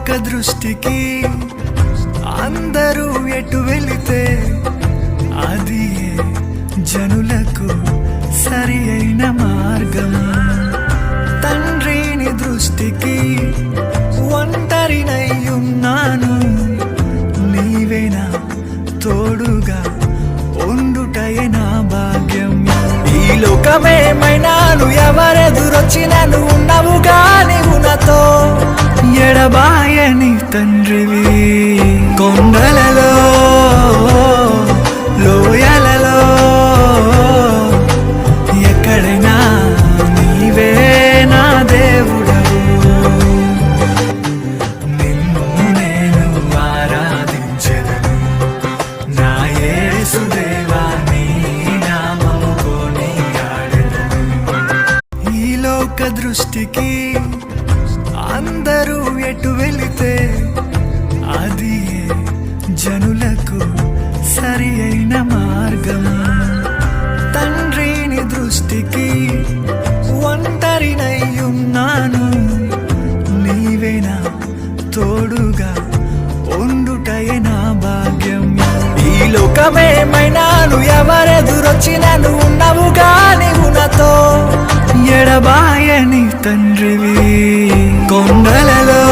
ఒక్క దృష్టికి అందరూ ఎటు వెళితే అది జనులకు సరి అయిన మార్గం. తండ్రిని దృష్టికి ఒంటరినయ్యున్నాను, నీవేనా తోడుగా ఉండుటయే నా భాగ్యం. ఈ లోకమేమైనాను ఎవరెదురొచ్చినను ఉన్నవుగా నీవు నాతో, ఎడబాయని తండ్రివి. కొండలలో లోయలలో ఎక్కడైనా నీవే నా దేవుడవు. నిన్ను నేను ఆరాధించెదను నా యేసుదేవా, నీ నామము కొనియాడెదను. ఈ లోక దృష్టికి అందరూ ఎటు వెళితే అది జనులకు సరి అయిన మార్గం. తండ్రిని దృష్టికి ఒంటరినయ్యున్నాను, నీవేనా తోడుగా ఉండుటయే నా భాగ్యం. ఈ లోకమేమైనాను ఎవరెదురొచ్చినను ఉన్నవుగా నీవు నాతో, ఎడబాయని తండ్రివి. కొండలలో